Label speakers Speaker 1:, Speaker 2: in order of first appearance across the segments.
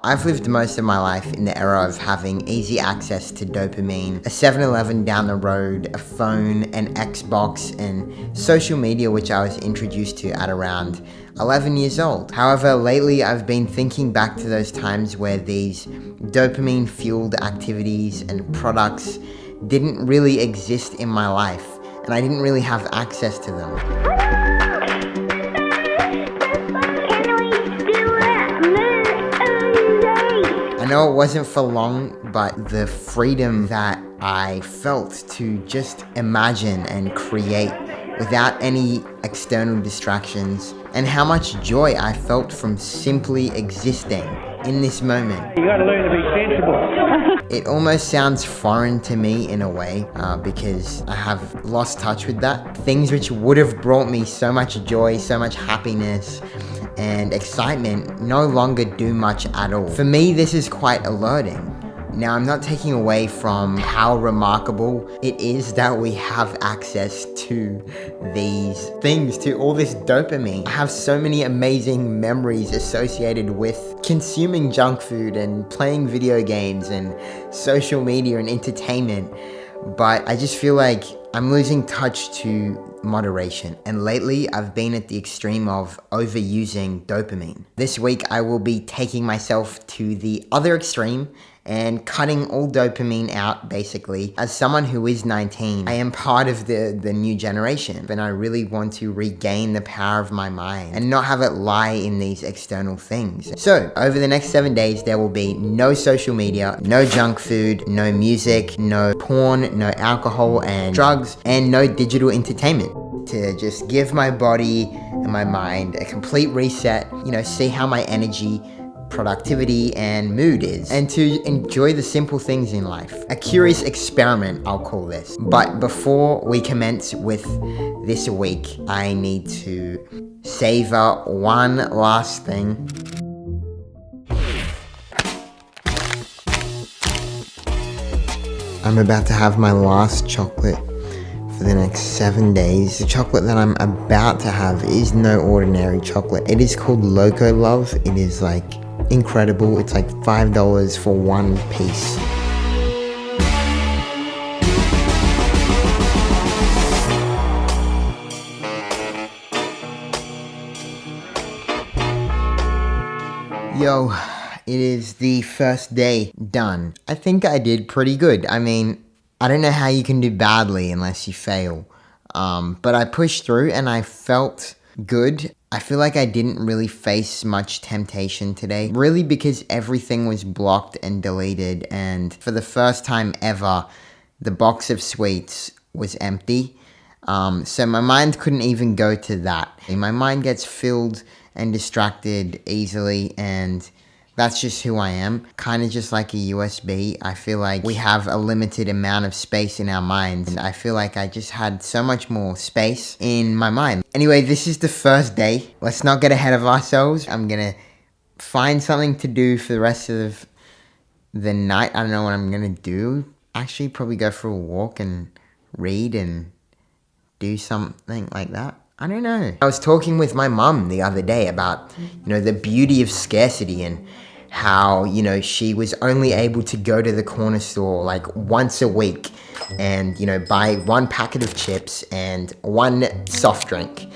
Speaker 1: I've lived most of my life in the era of having easy access to dopamine, a 7-Eleven down the road, a phone, an Xbox, and social media, which I was introduced to at around 11 years old. However, lately I've been thinking back to those times where these dopamine-fueled activities and products didn't really exist in my life, and I didn't really have access to them. I know it wasn't for long, but the freedom that I felt to just imagine and create without any external distractions, and how much joy I felt from simply existing in this moment.
Speaker 2: You gotta learn to be sensible.
Speaker 1: It almost sounds foreign to me in a way, because I have lost touch with that. Things which would have brought me so much joy, so much happiness, and excitement no longer do much at all. For me, this is quite alerting. Now, I'm not taking away from how remarkable it is that we have access to these things, to all this dopamine. I have so many amazing memories associated with consuming junk food and playing video games and social media and entertainment, but I just feel like I'm losing touch to moderation, and lately I've been at the extreme of overusing dopamine. This week I will be taking myself to the other extreme and cutting all dopamine out, basically. As someone who is 19, I am part of the new generation, and I really want to regain the power of my mind and not have it lie in these external things. So, over the next 7 days, there will be no social media, no junk food, no music, no porn, no alcohol and drugs, and no digital entertainment. To just give my body and my mind a complete reset, see how my energy, productivity, and mood is, and to enjoy the simple things in life. A curious experiment, I'll call this. But before we commence with this week, I need to savor one last thing. I'm about to have my last chocolate for the next 7 days. The chocolate that I'm about to have is no ordinary chocolate. It is called Loco Love. It is like incredible. It's like $5 for one piece. Yo, it is the first day done. I think I did pretty good. I mean, I don't know how you can do badly unless you fail. But I pushed through and I felt good. I feel like I didn't really face much temptation today, really, because everything was blocked and deleted, and for the first time ever, the box of sweets was empty. So my mind couldn't even go to that. My mind gets filled and distracted easily, and that's just who I am. Kind of just like a USB. I feel like we have a limited amount of space in our minds, and I feel like I just had so much more space in my mind. Anyway, this is the first day. Let's not get ahead of ourselves. I'm gonna find something to do for the rest of the night. I don't know what I'm gonna do. Actually, probably go for a walk and read and do something like that. I don't know. I was talking with my mum the other day about, the beauty of scarcity and how, she was only able to go to the corner store like once a week and, buy one packet of chips and one soft drink,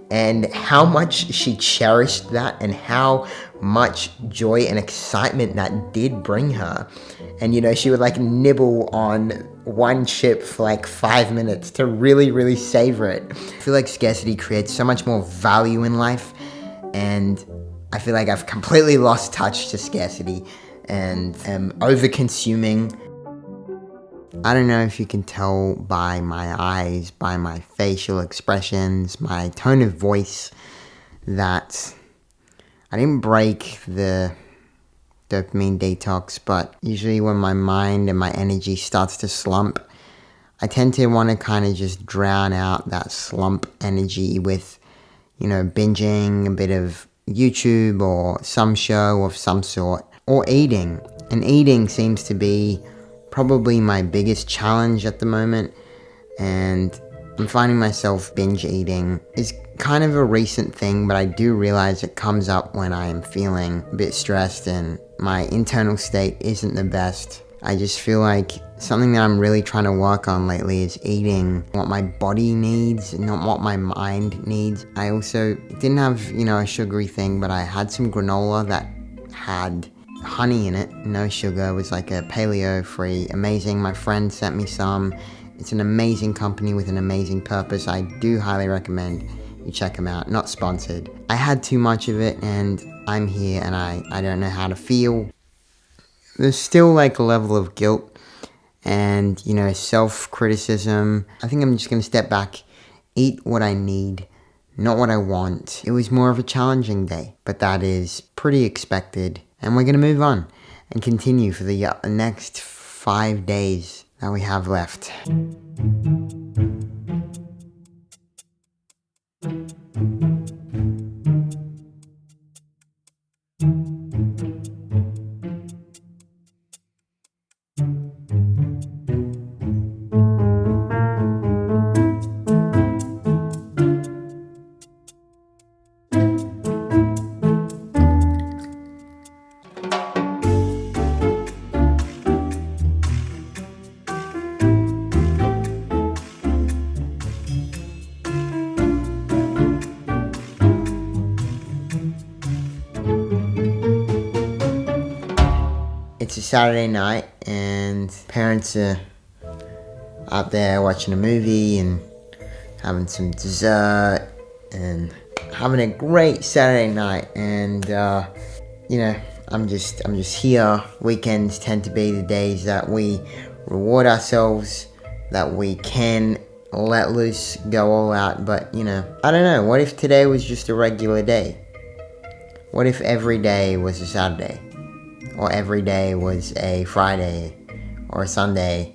Speaker 1: and how much she cherished that and how much joy and excitement that did bring her. And, she would like nibble on one chip for like 5 minutes to really, really savor it. I feel like scarcity creates so much more value in life, and I feel like I've completely lost touch to scarcity and am over-consuming. I don't know if you can tell by my eyes, by my facial expressions, my tone of voice, that I didn't break the dopamine detox, but usually when my mind and my energy starts to slump, I tend to want to kind of just drown out that slump energy with, binging a bit of YouTube or some show of some sort, or eating. And eating seems to be probably my biggest challenge at the moment, and I'm finding myself binge eating is kind of a recent thing, but I do realize it comes up when I am feeling a bit stressed and my internal state isn't the best. I just feel like something that I'm really trying to work on lately is eating what my body needs, not what my mind needs. I also didn't have, a sugary thing, but I had some granola that had honey in it, no sugar. It was like a paleo-free, amazing. My friend sent me some. It's an amazing company with an amazing purpose. I do highly recommend you check them out. Not sponsored. I had too much of it and I'm here and I don't know how to feel. There's still like a level of guilt and, self-criticism. I think I'm just going to step back, eat what I need, not what I want. It was more of a challenging day, but that is pretty expected. And we're going to move on and continue for the next 5 days that we have left. It's a Saturday night and parents are out there watching a movie and having some dessert and having a great Saturday night. And I'm just here. Weekends tend to be the days that we reward ourselves, that we can let loose, go all out. But I don't know, what if today was just a regular day? What if every day was a Saturday? Or every day was a Friday or a Sunday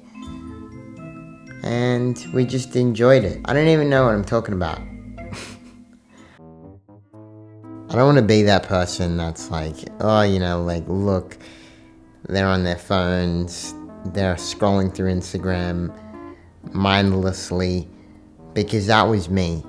Speaker 1: and we just enjoyed it? I don't even know what I'm talking about. I don't want to be that person that's like, look, they're on their phones, they're scrolling through Instagram mindlessly, because that was me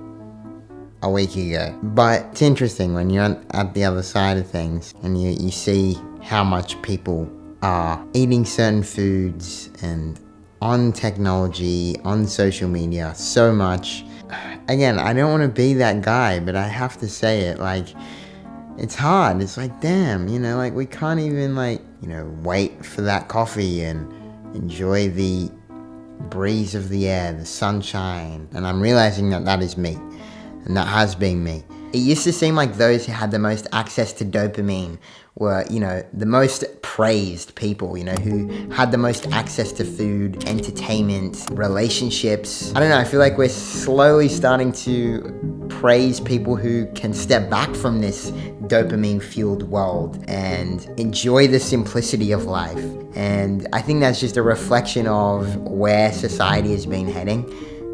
Speaker 1: a week ago. But it's interesting when you're at the other side of things and you see how much people are eating certain foods and on technology, on social media, so much. Again, I don't want to be that guy, but I have to say it, it's hard. It's like, damn, we can't even wait for that coffee and enjoy the breeze of the air, the sunshine. And I'm realizing that is me, and that has been me. It used to seem like those who had the most access to dopamine were, the most praised people, who had the most access to food, entertainment, relationships. I don't know, I feel like we're slowly starting to praise people who can step back from this dopamine-fueled world and enjoy the simplicity of life. And I think that's just a reflection of where society has been heading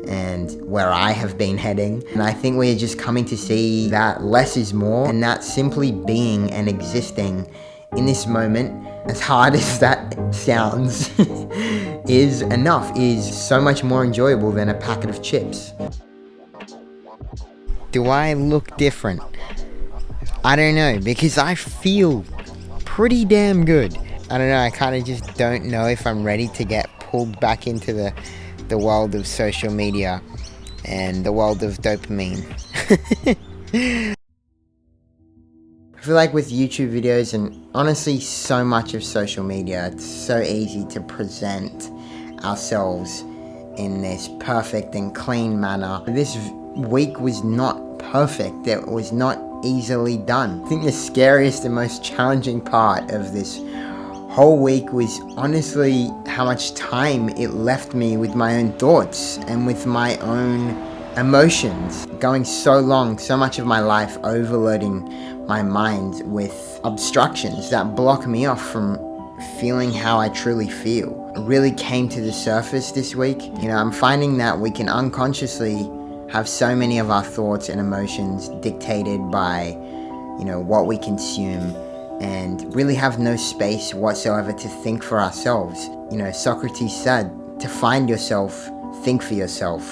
Speaker 1: and where I have been heading. And I think we're just coming to see that less is more, and that simply being and existing in this moment, as hard as that sounds, is enough, is so much more enjoyable than a packet of chips. Do I look different? I don't know, because I feel pretty damn good. I don't know, I kind of just don't know if I'm ready to get pulled back into the world of social media and the world of dopamine. I feel like with YouTube videos and honestly so much of social media, it's so easy to present ourselves in this perfect and clean manner. This week was not perfect. It was not easily done. I think the scariest and most challenging part of this whole week was honestly how much time it left me with my own thoughts and with my own emotions. Going so long, so much of my life overloading my mind with obstructions that block me off from feeling how I truly feel. It really came to the surface this week. I'm finding that we can unconsciously have so many of our thoughts and emotions dictated by, what we consume, and really have no space whatsoever to think for ourselves. Socrates said, to find yourself, think for yourself.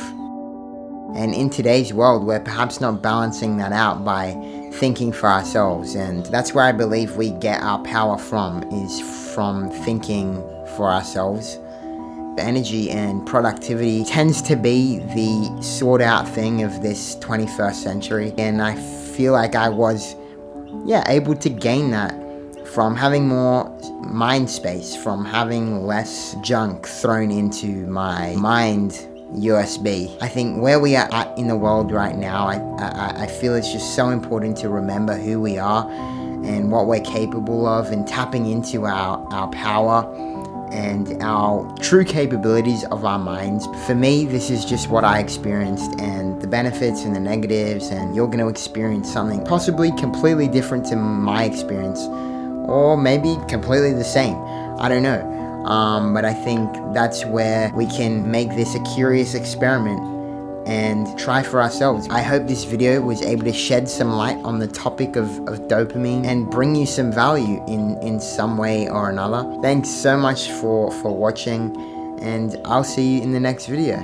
Speaker 1: And in today's world, we're perhaps not balancing that out by thinking for ourselves. And that's where I believe we get our power from, is from thinking for ourselves. Energy and productivity tends to be the sought out thing of this 21st century. And I feel like I was, able to gain that from having more mind space, from having less junk thrown into my mind USB. I think where we are at in the world right now, I feel it's just so important to remember who we are and what we're capable of, and tapping into our power and our true capabilities of our minds. For me, this is just what I experienced, and the benefits and the negatives, and you're going to experience something possibly completely different to my experience, or maybe completely the same. I don't know. But I think that's where we can make this a curious experiment and try for ourselves. I hope this video was able to shed some light on the topic of dopamine and bring you some value in some way or another. Thanks so much for watching, and I'll see you in the next video.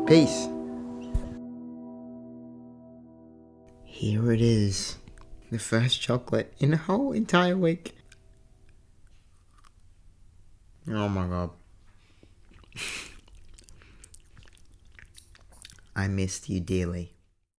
Speaker 1: Peace. Here it is. The first chocolate in a whole entire week. Oh my god. I missed you dearly.